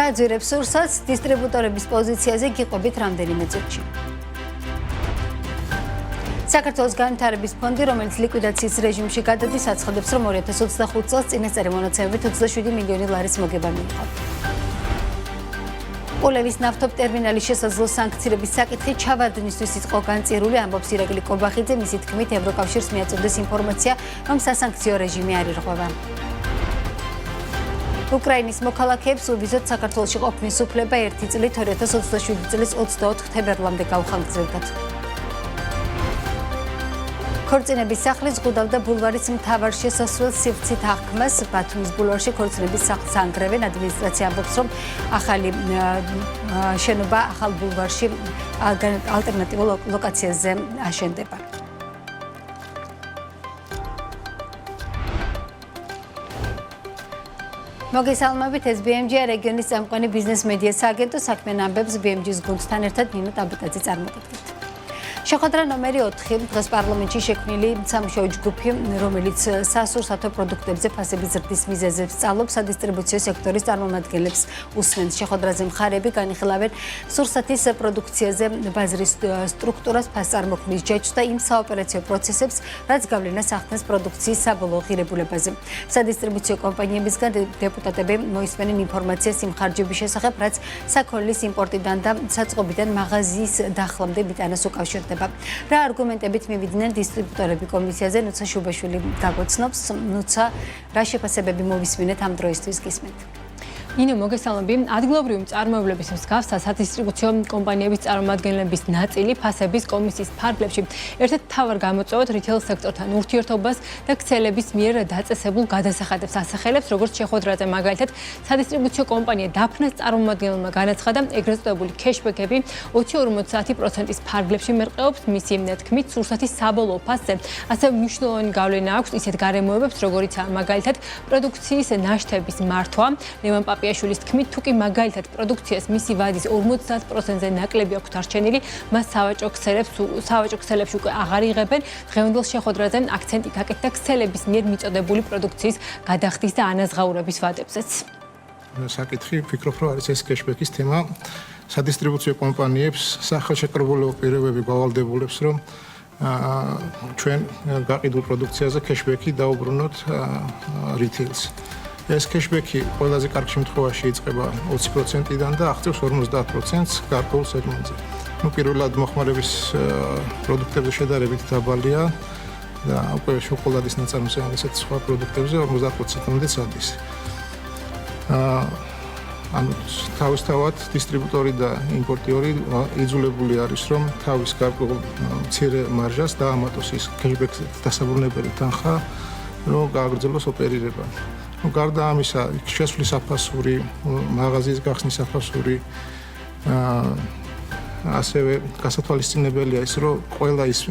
გააძვირებს სურსათს დისტრიბუტორების პოზიციაზე გიყვებით რამდენიმე წუთში. საქართველოს განვითარების ფონდი, რომელიც ლიკვიდაციის რეჟიმში გადადის, აცხადებს, რომ 2025 წელს წინასწარი მონაცემებით 27 მილიონი ლარის მოგება მიიღო. პოლევის ნავთობტერმინალის შესაძლო სანქციების საკითხი ჩავარდნისთვის იყო განწირული, ამბობს ირაკლი კობახიძე, მისი თქმით, ევროკავშირს მიაწოდეს ინფორმაცია, რომ სასანქციო რეჟიმი არ ირღვევა. უკრაინის მოქალაქეებს uvizot საქართველოში ყოფნის უფლება 1 წლით 2027 წლის 24 თებერვლამდე გაუხანგრძლივდათ. ქორწინების სახლის ზღუდავდა ბულვარის მთავარ შესასვლელს სივრცით აღქმას. ბათუმის ბულვარში ქორწინების სახლს ანგრევენ. ადმინისტრაცია ამბობს, რომ ახალი შენობა ახალ ბულვარში ალტერნატიულ ლოკაციაზე აშენდება. მოგესალმებით, ეს BMG-ია, რეგიონის წამყვანი ბიზნეს მედია სააგენტო. საქმიან ამბებს BMG-ის გუნდთან ერთად ნინო ტაბიტაძე წარმოგიდგენთ. შეხვედრა ნომერი 4 დღეს პარლამენტში შექმნილი სამუშაო ჯგუფი, რომელიც სასურსათო პროდუქტებზე ფასების ზრდის მიზეზებს სწავლობს, სადისტრიბუციო სექტორის წარმომადგენლებს უსმენს. შეხვედრაზე მხარეები განიხილავენ სურსათის პროდუქციაზე ბაზრის სტრუქტურას, ფასწარმოქმნის ჯაჭვს და იმ საოპერაციო პროცესებს, რაც გავლენას ახდენს პროდუქციის საბოლოო ღირებულებაზე. სადისტრიბუციო კომპანიებისგან დეპუტატები მოისმენენ ინფორმაციას იმ ხარჯების შესახებ, რაც საქონლის იმპორტიდან და საწყობიდან მაღაზიის დახლამდე მიტანას უკავშირდება. რა არგუმენტებით მივიდნენ დისტრიბუტორები კომისიაზე, ნუცა შუბაშვილი გაგვაცნობს. ნუცა, რა შეფასებები მოვისმინეთ ამ დროისთვის გისმენთ? ნინო, მოგესალმები. ადგილობრივი მწარმოებლების მსგავსად სადისტრიბუციო კომპანიების წარმომადგენლების ნაწილი ფასების კომისიის ფარგლებში ერთ-ერთ მთავარ გამოწვევად რიტეილ სექტორთან ურთიერთობას და ქსელების მიერ დაწესებულ გადასახადებს ასახელებს, როგორც შეხვედრაზე მაგალითად სადისტრიბუციო კომპანია დაფნას წარმომადგენელმა განაცხადა, ეგრეთ წოდებული кэშბექები 20-50%-ის ფარგლებში მერყეობს. მისი თქმით, სურსათის საბოლოო ფასზე ასევე მნიშვნელოვანი გავლენა აქვს ისეთ გარემოებებს, როგორიცაა მაგალითად პროდუქციის ნაშთების მართვა. ლევან პაპიაშვილის თქმით, თუ კი მაგალითად პროდუქციას მისი ვადის 50%-ზე ნაკლები აქვს დარჩენილი, მას სავაჭრო ქსელებში უკვე აღარ იღებენ. დღევანდელ შეხვედრაზე აქცენტი გაკეთდა ქსელების მიერ მიწოდებული პროდუქციის გადახდის და ანაზღაურების ვადებზეც. საკითხი ვფიქრობ, რომ არის ეს кэშბექის თემა. სადისტრიბუციო კომპანიებს სახელშეკრებულო პირობები გავალდებულებს, რომ ჩვენ გაყიდულ პროდუქციაზე кэშბექი დაუბრუნოთ რიტეილს. ეს кэშბექი ყველაზე კარგ შემთხვევაში იწყება 20%-დან და აღწევს 50%-ს გარკვეულ სეგმენტზე. პირველად მოხმარების პროდუქტებზე შედარებით დაბალია და უკვე შოკოლადის ნაწარმოებაზე ან ესეთ სხვა პროდუქტებზე 50%-მდე წადის. ანუ თავისთავად დისტრიბუტორი და იმპორტიორი იძულებული არის, რომ თავის გარკვეულ მცირე მარჟას დაამატოს ის кэშბექს დასაბრუნებელი თანხა, რომ გააგრძელოს ოპერირება. გარდა ამისა, შესვლის აფასური, მაღაზიის გახსნის აფასური, ასევე გასათვალისწინებელია ის, რომ ყველა ის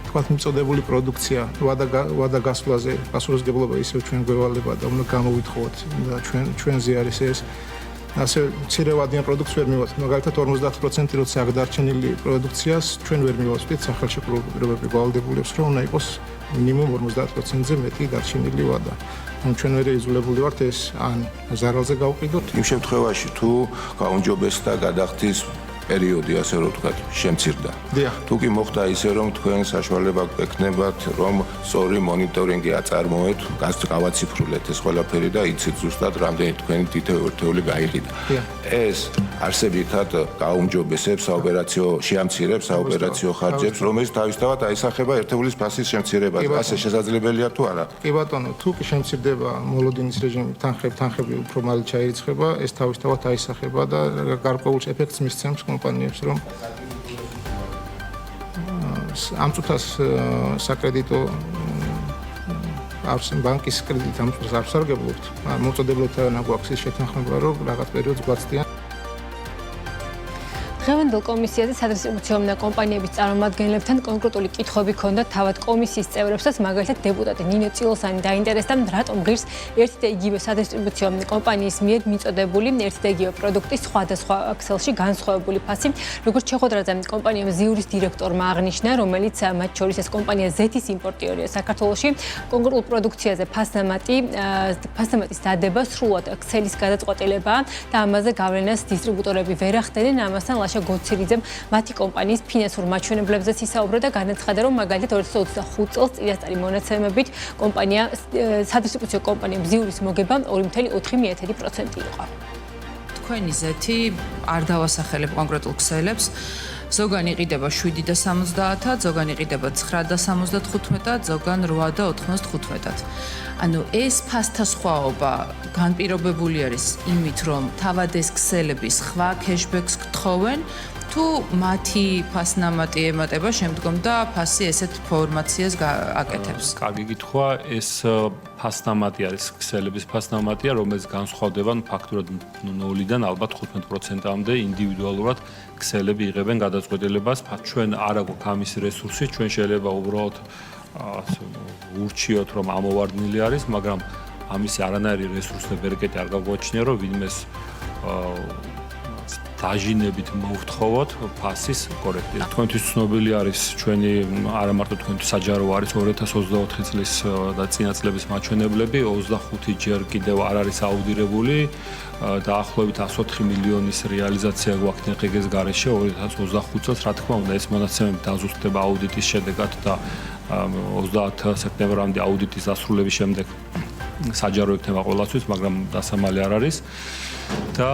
თქვათ მიწოდებული პროდუქცია ვადა გასვლაზე პასუხისმგებლობა ისევ ჩვენ გვევალება და უნდა გამოვითხოვოთ და ჩვენზე არის ეს. ასევე მცირევადიან პროდუქტს ვერ მივაწვდით, მაგალითად 50% როცა აქ დარჩენილი პროდუქციას ჩვენ ვერ მივაწვდით, სახელშეკრებულო პირობები გავალდებულებს, რომ უნდა იყოს მინიმუმ 50%-ზე მეტი დარჩენილი ვადა. ჩვენ ვერ იძულებული ვართ ეს ან ზარალზე გავყიდოთ. იმ შემთხვევაში თუ გაუნჯობეს და გადახდის პერიოდი, ასე რომ ვთქვათ, შემცირდა. თუ კი მოხდა ისე, რომ თქვენ საშუალება გექნებათ, რომ სწორი მონიტორინგი აწარმოეთ, გავაციფრულეთ ეს ყველაფერი და იცით ზუსტად რამდენი თქვენი თითო ერთეული გაიყიდა. ეს არსებითად გაუმჯობესებს საოპერაციო შეამცირებს საოპერაციო ხარჯებს, რომელიც თავისთავად აისახება ერთეულის ფასის შემცირებას. ასე შესაძლებელია თუ არა? კი ბატონო, თუ კი შემცირდება მოლოდინის რეჟიმი, თანხები უფრო მალე ჩაირიცხება, ეს თავისთავად აისახება და გარკვეულ ეფექტს მისცემს კომპანიებს, რომ ამ წუთას საკრედიტო ბანკის კრედიტ ამ წუთას არ სარგებლობთ. მოწოდებლებთან აგვაქვს ის შეთანხმება, რომ რაღაც პერიოდს გვაცდიან. დღევანდელ კომისიაზე სადისტრიბუციო კომპანიების წარმომადგენლებთან კონკრეტული კითხვები ჰქონდათ თავად კომისიის წევრებსაც, მაგალითად დეპუტატი ნინო წილოსანი დაინტერესდა, რატომ ღირს ერთი და იგივე სადისტრიბუციო კომპანიის მიერ მიწოდებული ერთი და იგივე პროდუქტის სხვადასხვა ქსელში განსხვავებული ფასი. Როგორც შეხვედრაზე კომპანია ზიურის დირექტორმა აღნიშნა, რომელიც მათ შორის ეს კომპანია ზეთის იმპორტიორია საქართველოში, კონკრეტულ პროდუქციაზე ფასნამატის დადება სრულად ქსელის გადაწყვეტილებაა და ამაზე გავლენას დისტრიბუტორები ვერ ახდენენ. ამასთან ლაშა გოცირიძემ მათი კომპანიის ფინანსურ მაჩვენებლებზეც ისაუბრა და განაცხადა, რომ მაგალითად 2025 წელს წინასწარი მონაცემებით კომპანია სადისტრიბუციო კომპანია ზიურის მოგება 2.4% იყო. თქვენი ზეთი არ დავასახელებ კონკრეტულ ქსელებს. ზოგან იყიდება 7.70-ად, ზოგან იყიდება 9.75-ად, ზოგან 8.95-ად. ანუ ეს ფასთა სხვაობა განპირობებული არის იმით, რომ თავად ეს ქსელები სხვა cashbacks გთხოვენ, თუ მათი ფასნამატი ემატება შემდგომ და ფასი ესეთ ფორმაციას აკეთებს. კარგი კითხვა, ეს ფასნამატი არის ქსელების ფასნამატია, რომელიც განსხვავდება ფაქტურად 0-დან ალბათ 15%-მდე ინდივიდუალურად ქსელები იღებენ გადაწყვეტილებას. ჩვენ არ აქვს ამის რესურსი, ჩვენ შეიძლება უბრალოდ ურჩიოთ, რომ ამოვარდნილი არის, მაგრამ ამის არანაირი რესურსი ბერკეტი არ გაგვაჩნია, რომ ვინმეს დაჟინებით მოვთხოვოთ ფასის კორექტირება. თქვენთვის ცნობილი არის ჩვენი არა მარტო თქვენთვის საჯარო არის 2024 წლის და წინა წლების მაჩვენებლები, 25 ჯერ კიდევ არ არის აუდირებული. დაახლოებით 104 მილიონის რეალიზაცია გვაქვს ნეყეგეს გარეშე 2025 წელს, რა თქმა უნდა, ეს მონაცემები დაზუსტდება აუდიტის შედეგად და 30 სექტემბრამდე აუდიტის დასრულების შემდეგ საჯარო იქნება ყველასთვის, მაგრამ დასამალი არ არის. და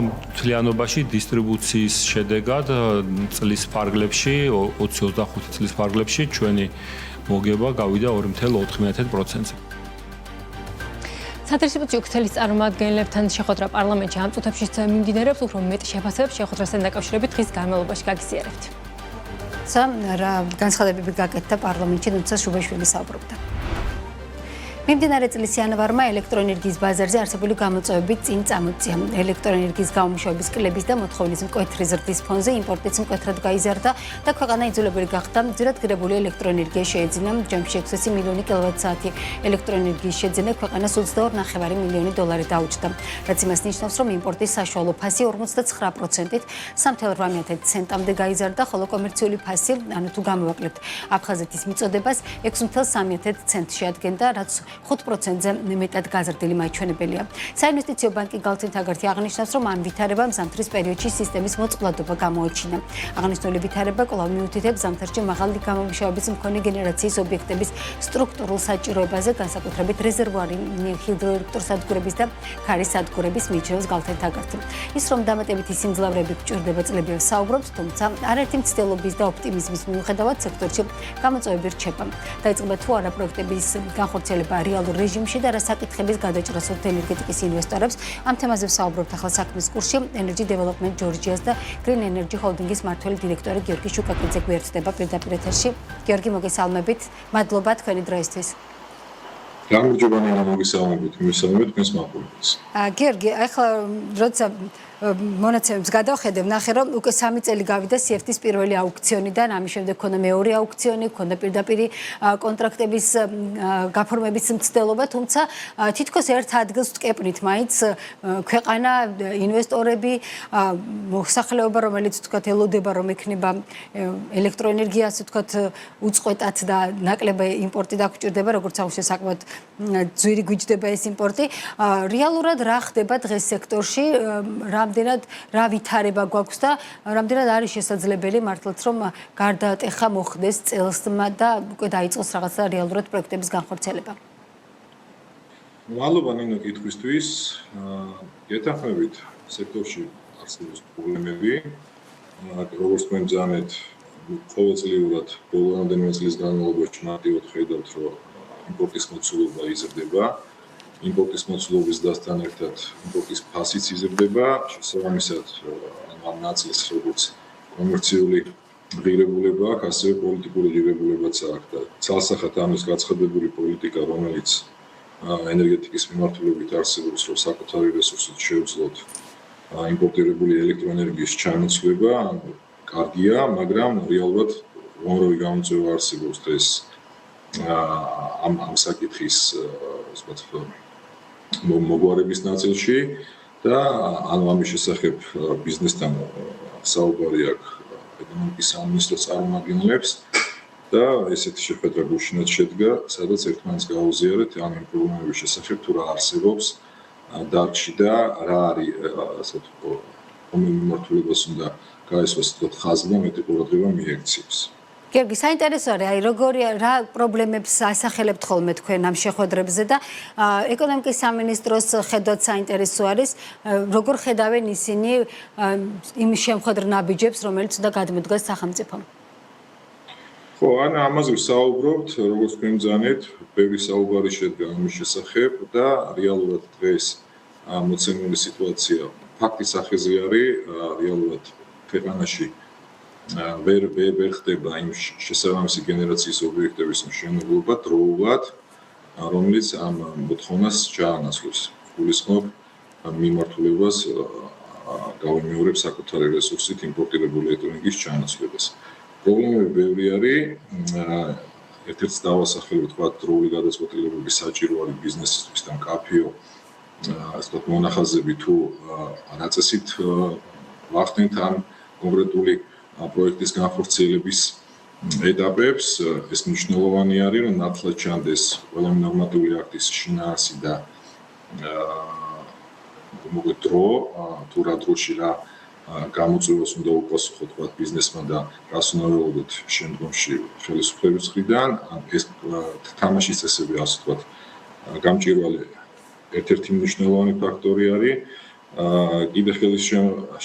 მთლიანობაში დისტრიბუციის შედეგად წლის ფარგლებში 2025 წლის ფარგლებში ჩვენი მოგება გავიდა 2.4%-ზე. სადისტრიბუციო ქსელის წარმომადგენლებთან შეხვედრა პარლამენტში ამ წუთებში მიმდინარეობს, უფრო მეტ შეფასებებს შეხვედრასთან დაკავშირებით დღის განმავლობაში გაგიზიარებთ. რა განცხადებები გაკეთდა პარლამენტში, თუმცა შუბაშვილი საუბრობდა. მიმდინარე წლის იანვარმა ელექტროენერგიის ბაზარზე არსებული გამოწვევები წინ წამოწია. ელექტროენერგიის გამომუშავების კლების და მოთხოვნის მკვეთრი ზრდის ფონზე იმპორტიც მკვეთრად გაიზარდა და ქვეყანა იძულებული გახდა ძირად ღირებული ელექტროენერგია შეეძინა. ჯამში 600 მილიონი კილოვატ-საათი ელექტროენერგიის შეძენა ქვეყანას 22.5 მილიონი დოლარი დაუჭდა. რაც იმას ნიშნავს, რომ იმპორტის საშუალო ფასი 59%-ით 3.8 ცენტამდე გაიზარდა, ხოლო კომერციული ფასი, ანუ თუ გამოვაკლებთ აფხაზეთის მიწოდებას, 6.3 ცენტს შეადგენდა, რაც 5%-ზე მეტად გაზრდილი მაჩვენებელია. საინვესტიციო ბანკი გალცინთაგართი აღნიშნავს, რომ ამ ვითარებამ ზამთრის პერიოდში სისტემის მოწყვლადობა გამოაჩინა. აღნიშნული ვითარება კვლავ მიუთითებს ზამთარში მაღალი გამომუშავების მქონე გენერაციის ობიექტების სტრუქტურულ საჭიროებაზე, განსაკუთრებით რეზერვუარი ჰიდროელექტროსადგურების და ქარის სადგურების მიიჩნევს გალცინთაგართი. ის რომ დამატებითი სიმძლავრეები გჭირდება წლებია საუბრობს, თუმცა არაერთი მცდელობის და ოპტიმიზმის მიუხედავად სექტორში გამოწვევები რჩება. დაიწყება თუ არა პროექტების განხორციელება რეალურ რეჟიმში და რა საკითხების გადაჭრას ენერგეტიკის ინვესტორებს. ამ თემაზე ვსაუბრობთ ახლა საქმის კურსში. Energy Development Georgia's და Green Energy Holding-ის მმართველი დირექტორი გიორგი შუკაკიძე გვერდდება პირდაპირ ეთერში. გიორგი, მოგესალმებით. მადლობა თქვენი დროისთვის. გამარჯობა, მოგესალმებით, თქვენს მაყურებელს. გიორგი, ახლა როცა მონაცემებს გადავხედებ, ნახე რომ უკვე 3 წელი გავიდა CFT-ის პირველი აუქციონიდან, ამის შემდეგ ქონდა მეორე აუქციონი, ქონდა პირდაპირ კონტრაქტების გაფორმების მცდელობა, თუმცა თითქოს ერთ ადგილს ვტკეპნით მაინც ქვეყანა, ინვესტორები, მოსახლეობა, რომელიც თქვათ ელოდება, რომ ექნება ელექტროენერგიას, თქვათ უწყვეტად და ნაკლებად იმპორტი დაგჭირდება, როგორც აუშვე საკმაოდ ძვირი გვიჯდება ეს იმპორტი. რეალურად რა ხდება დღეს სექტორში? რამდენად რა ვითარება გვაქვს და რამდენად არის შესაძლებელი მართლაც რომ გარდატეხა მოხდეს წელსმა და უკვე დაიწყოს რაღაცა რეალურად პროექტების განხორციელება. მადლობა ნინო კითხვისთვის. გეთანხმებით, სექტორში არსებობს პრობლემები. როგორც თქვენ ძანეთ, ყოველწლიურად ბოლო რამდენიმე წლის განმავლობაში მარტივად ხედავთ, რომ იმპორტის მოცულობა იზრდება. იმპორტის მოცულობის დასთან ერთად იმპორტის ფასიც იზრდება, შესაბამისად ამ ნაწილს როგორც კომერციული ღირებულება აქვს, ასევე პოლიტიკური ღირებულებაც აქვს და ცალსახად ამის გაცხადებული პოლიტიკა, რომელიც ენერგეტიკის მიმართულებით არსებობს, რომ საკუთარი რესურსით შევძლოთ იმპორტირებული ელექტროენერგიის ჩანაცვლება კარგია, მაგრამ რეალურად უამრავი გამოწვევა არსებობს დღეს ამ საკითხის მოგვარების ნაწილში და ამის შესახებ ბიზნესთან საუბარი აქვს ეკონომიკის სამინისტროს წარმომადგენლებს და ესეთი შეხვედრა გუშინაც შედგა, სადაც ერთმანეთს გაუზიარეთ ამ პრობლემების შესახებ თუ რა არსებობს დარგში და რა არის ასე ვთქვათ, რომელ მიმართულებას უნდა გაესვას ხაზი და მეტი ყურადღება მიექციოს. გიორგი, საინტერესო არის, როგორი რა პრობლემებს ასახელებთ ხოლმე თქვენ ამ შეხვედრებზე და ეკონომიკის სამინისტროს ხედვაც საინტერესო არის, როგორ ხედავენ ისინი იმ შემხვედრ ნაბიჯებს, რომელიც უნდა გადმოდგას სახელმწიფომ. ხო, ამაზე ვსაუბრობთ, როგორც გვიმძანეთ, ბევრი საუბარი შედგა ამის შესახებ და რეალურად დღეს მოცემული სიტუაცია ფაქტის სახეზე არის, რეალურად ქვეყანაში ვერ ხდება იმ შესაბამისი გენერაციის ობიექტების მშენებლობა დროულად, რომელიც ამ მოთხოვნას ჩაანაცვლოს. გულისხმობ მიმართულებას გავიმეორებ საკუთარი რესურსით იმპორტირებული ელექტროენერგიის ჩანაცვლებას. პრობლემები ბევრი არის, ერთ-ერთ დავასახელებ თქვა დროული გადაწყვეტილებების საჭირო არის ბიზნესისთვის და მკაფიო ასე ვთქვათ მონახაზები თუ რა წესით ვახდენთ ამ კონკრეტული პროექტის განხორციელების ეტაპებს. ეს მნიშვნელოვანი არის, რომ ნათლად ჩანდეს ყველა ნორმატიული აქტის შინაარსი და მოგვეთ დრო თუ რა დროში რა გამოწვევას უნდა უპასუხოთ თქვათ ბიზნესმა და რას უნდა ველოდოთ შემდგომში ხელისუფლების მხრიდან. ეს თამაშის წესები ასე ვთქვათ გამჭირვალე ერთ-ერთი მნიშვნელოვანი ფაქტორი არის. კიდე ხელის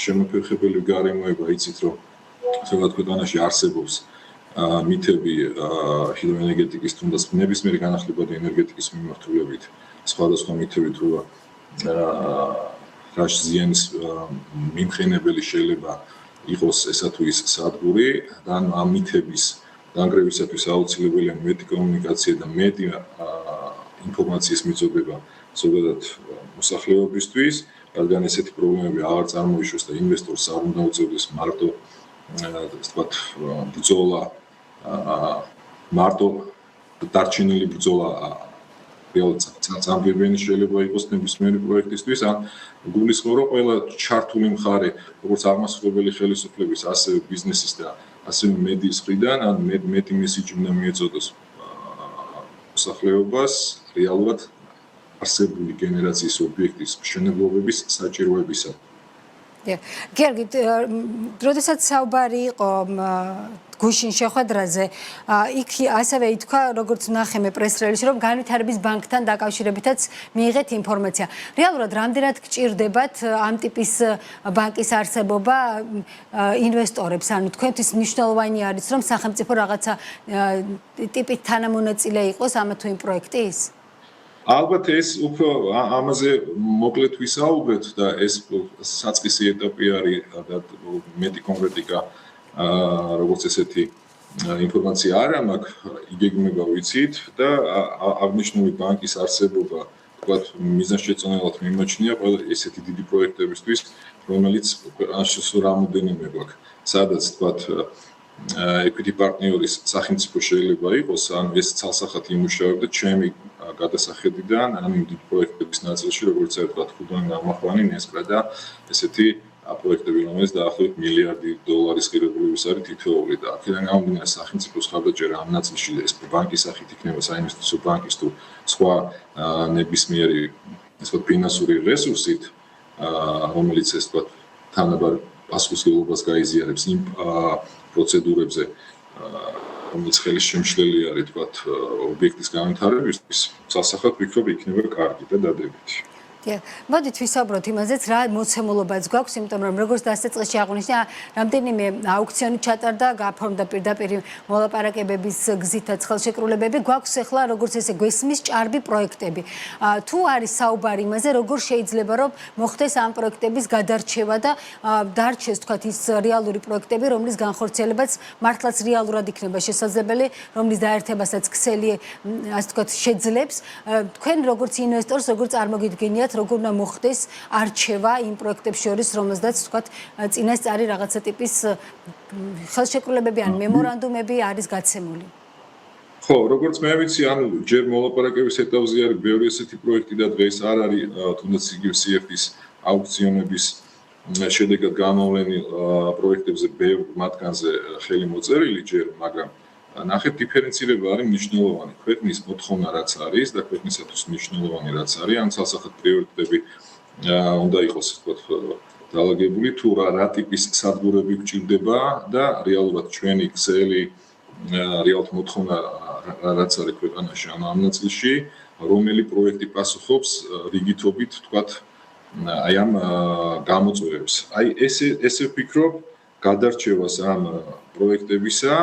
შემოფეხებელი გარემოება იცით რომ ზოგადად ქვეყანაში არსებობს მითები ჰიდროენერგეტიკის თუნდაც ნებისმიერი განახლებადი ენერგეტიკის მიმართულებით სხვადასხვა მითები თუ რა ზიანის მიმხენებელი შეიძლება იყოს ესა თუ ის სადგური და ამ მითების დანგრევისათვის აუცილებელია მეტი კომუნიკაცია და მეტი ინფორმაციის მიწოდება ზოგადად მოსახლეობისთვის, რადგან ესეთი პრობლემები აღარ წარმოიშოს და ინვესტორს არ უნდა უწევდეს მარტო ვთქვათ ბრძოლა მარტო დარჩენილი ბრძოლა რეალურად წამგებიანი შეიძლება იყოს ნებისმიერი პროექტისთვის ან გულისხმობ რომ ყველა ჩართული მხარე როგორც აღმასრულებელი ხელისუფლების ასევე ბიზნესის და ასევე მედიის მხრიდან ან მეტი მესიჯი უნდა მიეწოდოს მოსახლეობას რეალურად არსებული გენერაციის ობიექტის მშენებლობების საჭიროებისა. გიორგი, როდესაც საუბარი იყო გუშინ შეხვედრაზე, იქ ასევე ითქვა, როგორც ვნახე პრეს-რელიზში, რომ განვითარების ბანკთან დაკავშირებითაც მიიღეთ ინფორმაცია. რეალურად რამდენად გჭირდებათ ამ ტიპის ბანკის არსებობა ინვესტორებს? ანუ თქვენთვის მნიშვნელოვანი არის, რომ სახელმწიფო რაღაცა ტიპით თანამონაწილე იყოს ამა თუ იმ პროექტის? ალბათ ეს უფრო ამაზე მოკლედ ვისაუბრეთ და ეს საწყისი ეტაპი არის და მეტი კონკრეტიკა როგორც ესეთი ინფორმაცია არ მაქვს, იგეგმება ვიცით და აღნიშნული ბანკის არსებობა თქვათ მიზანშეწონილად მიმოჩნია ყველა ესეთი დიდი პროექტებისთვის, რომელიც ქვეყანაში რამოდენიმე გვაქვს, სადაც თქვათ equity partner-ის სახელმწიფო შეიძლება იყოს, ან ეს ცალსახად იმუშავებდა ჩემი გადასახედიდან, ან იმ დიდ პროექტების ნაწილში, როგორც ერთად ხუდანი გამახვანი, ნესკრა და ესეთი პროექტები, რომელიც დაახლოებით $1 მილიარდი ღირებულების არის თითოეული და აქედან გამომდინარე სახელმწიფოს ხარდაჭერა ამ ნაწილში ეს ბანკის სახით იქნება საინვესტიციო ბანკის თუ სხვა ნებისმიერი ესე ფინანსური რესურსით, რომელიც ეს თქვა თანაბარ პასუხისმგებლობას გაიზიარებს იმ პროცედურებზე, რომელიც ხელის შემშლელი არის თქვათ ობიექტის განვითარებისთვის, სასახად ვიქნებ იქნება კარგი და დადებითი. მოდით ვისაუბროთ იმაზეც, რა მოცემულობაც გვაქვს, იმიტომ რომ როგორც დასაწყისში აღვნიშნე, რამდენიმე აუქციონი ჩატარდა, გააფორმდა პირდაპირ მოლაპარაკებების გზითაც ხელშეკრულებები, გვაქვს ახლა როგორც ესე გვესმის ჭარბი პროექტები. თუ არის საუბარი იმაზე, როგორ შეიძლება რომ მოხდეს ამ პროექტების გადარჩევა და დარჩეს თქვათ ის რეალური პროექტები, რომლის განხორციელებაც მართლაც რეალურად იქნება შესაძლებელი, რომლის დაერთებასაც ქსელი ასე თქვათ შეძლებს. თქვენ როგორც ინვესტორს, როგორც წარმოგიდგენიათ კონკრეტულად როგორ უნდა მოხდეს არჩევა იმ პროექტებს შორის, რომელზედაც თქვათ წინასწარი რაღაცა ტიპის ხელშეკრულებები ან მემორანდუმები არის გაცემული. ხო, როგორც მე ვიცი, ანუ ჯერ მოლაპარაკების ეტაპზე არის ბევრი ესეთი პროექტი და დღეს არ არის თუნდაც იგივე CFD-ის აუქციონების შედეგად გამოვლენილ პროექტებზე ბევრ მათგანზე ხელი მოწერილი ჯერ, მაგრამ ნახეთ დიფერენცირება არის მნიშვნელოვანი. ქვეყნის მოთხოვნა რაც არის და ქვეყნისათვის მნიშვნელოვანი რაც არის, ან ცალსახად პრიორიტეტები უნდა იყოს, ასე ვთქვათ, დალაგებული თუ რა ტიპის სადგურები გვჭირდება და რეალურად ჩვენი ქსელი რეალურად მოთხოვნა რაც არის ქვეყანაში ამ ნაწილში, რომელი პროექტი პასუხობს რიგითობით, ვთქვათ, აი ამ გამოწვევებს. აი ესე ვფიქრობ, გადარჩევას ამ პროექტებისა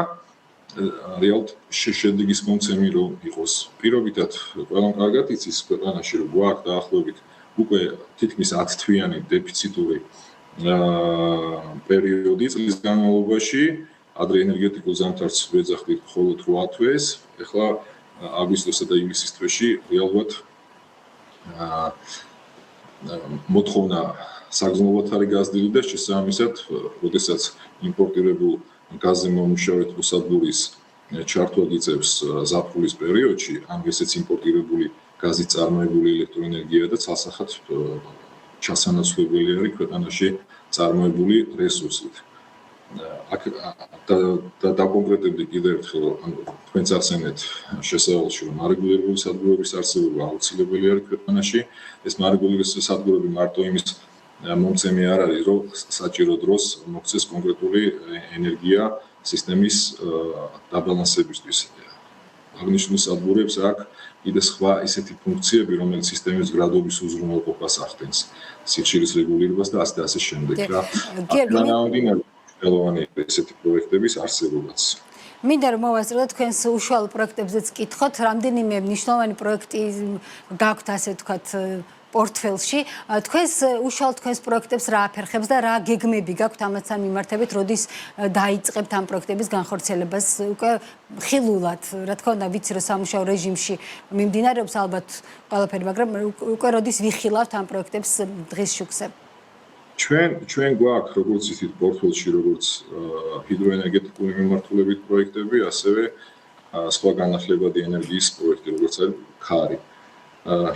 რეალურად შედეგის მომცემი რომ იყოს. პირობითად ყველამ კარგად იცის ქვეყანაში რომ გვაქვს დაახლოებით უკვე თითქმის 10 თვიანი დეფიციტური პერიოდი წლის განმავლობაში, ადრე ენერგეტიკულ ზამთარს ვეძახდით მხოლოდ 8 თვეს, ეხლა აგვისტოსა და ივლისის თვეში რეალურად მოთხოვნა საგრძნობლად არის გაზრდილი და შესაბამისად, როდესაც იმპორტირებულ გაზზე მომუშავეთ უსადურის ჩართვა გიწევს ზაფხულის პერიოდში, ან ესეც იმპორტირებული გაზით წარმოებული ელექტროენერგია და ცალსახად ჩასანაცვლებელი არის ქვეყანაში წარმოებული რესურსით. აქ დაკონკრეტებდი კიდევ ერთხელ, ანუ თქვენც ახსენეთ შესავალში, რომ მარეგულირებული სადგურების არსებობა აუცილებელი არის ქვეყანაში. ეს მარეგულირებული სადგურები მარტო იმის მომცემი არ არის, რომ საჭირო დროს მოქცეს კონკრეტული ენერგია სისტემის დაბალანსებისთვის. აღნიშნულ სადგურებს აქვს კიდე სხვა ისეთი ფუნქციები, რომელიც სისტემის გრადობის უზრუნველყოფას ახდენს, სიხშირის რეგულირებას და ასე შემდეგ. ხელოვანი ესეთი პროექტების არსებობაც. მინდა რომ მოვასწროთ თქვენს უშუალო პროექტებზეც კითხოთ, რამდენიმე მნიშვნელოვანი პროექტი გაქვთ, ასე ვთქვათ, პორტფელში. თქვენს პროექტებს რა აფერხებს და რა გეგმები გაქვთ ამასთან მიმართებით, როდის დაიწყებთ ამ პროექტების განხორციელებას? უკვე ხილულად, რა თქმა უნდა, ვიცი რომ სამუშაო რეჟიმში მიმდინარეობს ალბათ ყველაფერი, მაგრამ უკვე როდის ვიხილავთ ამ პროექტებს დღის შუქზე? ჩვენ გვაქვს როგორც იცით პორტფელში როგორც ჰიდროენერგეტიკული მიმართულებით პროექტები, ასევე სხვა განახლებადი ენერგიის პროექტი, როგორც არის ქარი.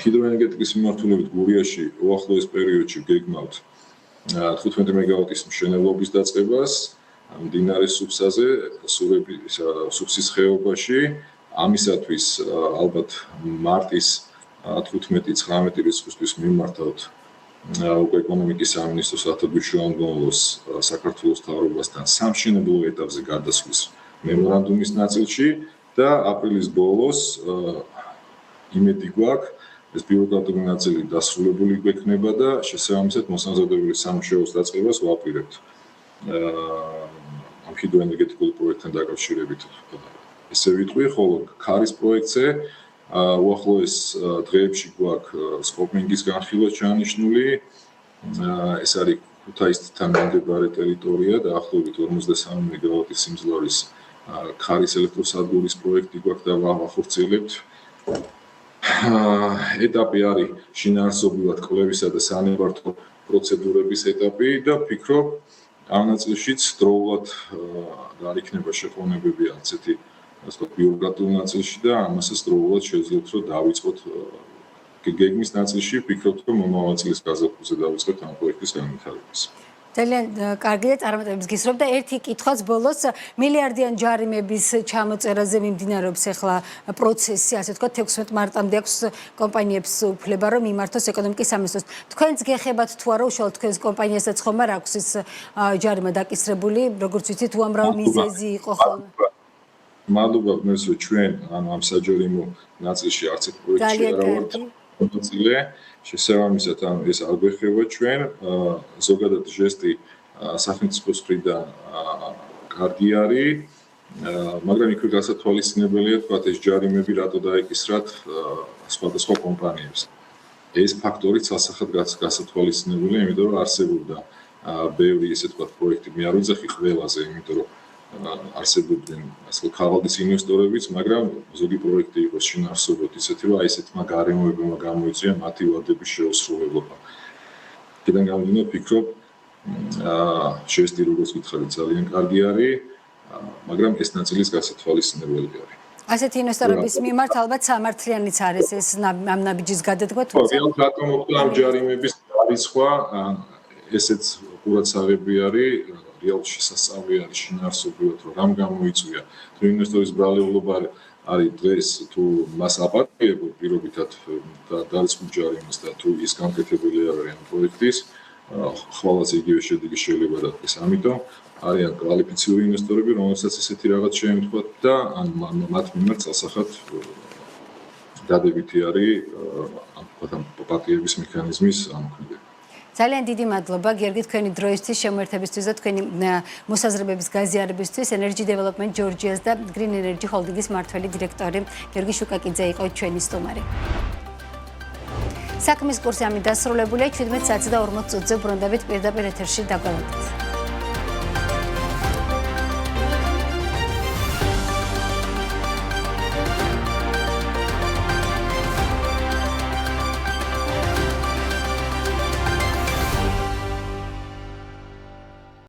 ჰიდროენერგეტიკის მიმართულებით გურიაში უახლოეს პერიოდში გეგმავთ 15 მეგავატის მშენებლობის დაწყებას მდინარის სუფსაზე, სუფსის ხეობაში. ამისათვის ალბათ მარტის 15-19 რიცხვისთვის მიმართავთ უკვე ეკონომიკის სამინისტროს ათაბიშვეულოს საქართველოს მთავრობასთან სამშენებლო ეტაპზე გადასვლის მემორანდუმის ნაწილში და აპრილის ბოლოს იმედი გვაქვს ეს ბიუროკრატიული ნაწილი დასრულებული გვექნება და შესაბამისად მოსამზადებელი სამუშაოს დაწყებას ვაპირებთ ამ ჰიდროენერგეტიკულ პროექტთან დაკავშირებით. ესე ვიტყვი, ხოლო ქარის პროექტზე უახლოეს დღეებში გვაქვს სკოპინგის განხილვა ჩაანიშნული. ეს არის ქუთაისთან მიმდებარე ტერიტორია და დაახლოებით 53 მეგავატის სიმძლავრის ქარის ელექტროსადგურის პროექტი გვაქვს და ვახორციელებთ. ეტაპი არის შინაარსობრივად კვლევისა და სანებართო პროცედურების ეტაპი და ვფიქრობ ამ ნაწილშიც დროულად არ იქნება შეყოვნებები ასეთი ბიუროკრატიულ ნაწილში და ამასაც დროულად შეძლოთ რომ დავიწყოთ გეგმის ნაწილში ვფიქრობ რომ მომავალ წლის გაზაფხულზე დავიწყოთ ამ პროექტის განვითარებას. ძალიან კარგია წარმატებებს გისურვებ და ერთი კითხვაც ბოლოს მილიარდიან ჯარიმების ჩამოწერაზე მიმდინარეობს ახლა პროცესი, ასე ვთქვათ 16 მარტამდე აქვს კომპანიებს უფლება რომ მიმართოს ეკონომიკის სამინისტროს. თქვენც გეხებათ თუ არა უშუალოდ თქვენს კომპანიასაც ხომ არ აქვს ეს ჯარიმა დაკისრებული, როგორც ვიცით უამრავი მიზეზი იყო ხოლმე. მადლობა გმირს რომ ჩვენ ამ საჯარიმო ნაწილში არც ერთ პროექტში არ ვართ მონაწილე. შესაბამისად ეს არ გვეხება ჩვენ ზოგადად ჟესტი სახელმწიფოს მხრიდან კარგი არის, მაგრამ იქ გასათვალისწინებელია თქვა ეს ჯარიმები რატო დაეკისრათ სხვადასხვა კომპანიებს. ეს ფაქტორი ცალსახად გასათვალისწინებელია, იმიტომ რომ არსებობდა ბევრი ესე თქვა პროექტი, მე არ ვიძახი ყველაზე, იმიტომ რომ არსებობდნენ ასე ქაღალდის ინვესტორებიც, მაგრამ ზოგი პროექტი იყო შინაარსობრივ ისეთი, რომ აი ესეთმა გარემოებებმა გამოიწვია მათი ვადების შეუსრულებლობა. აქედან გამომდინარე ვფიქრობ, შეესტი როგორც გითხარით ძალიან კარგი არის, მაგრამ ეს ნაწილის გასათვალისწინებელი არის. ასეთი ინვესტორების მიმართ ალბათ სამართლიანიც არის ეს ამ ნაბიჯის გადადგმა, თუმცა რატომ მოხდა ამ ჯარიმების გარიცხვა, ესეც ყურადსაღები არის, რეალ შესასწავლი არის შინაარსობრივად, რომ რამ გამოიწვია, თუ ინვესტორის ბრალეულობა არის დღეს თუ მას აპატიებო პირობითად დარიცხულ ჯარიმას და თუ ის განკეთებელი არ არის ამ პროექტის, ხვალაც იგივე შედეგი შეიძლება დადგეს. ამიტომ არიან კვალიფიციური ინვესტორები, რომელსაც ესეთი რაღაც შეემთხვათ და ან მათ მიმართ სასახად დადებითი არის ამ პატიების მექანიზმის ამოქმედება. ძალიან დიდი მადლობა გიორგი თქვენი დროისთვის, შემოერთებისთვის და თქვენი მოსაზრებების გაზიარებისთვის. Energy Development Georgia's და Green Energy Holdings მმართველი დირექტორი გიორგი შუკაკიძე იყო ჩვენი სტუმარი. საქმის კურსი ამით დასრულებულია. 17 საათი და 40 წუთზე ბრუნდებით პირდაპირ ეთერში დაგვალატეთ.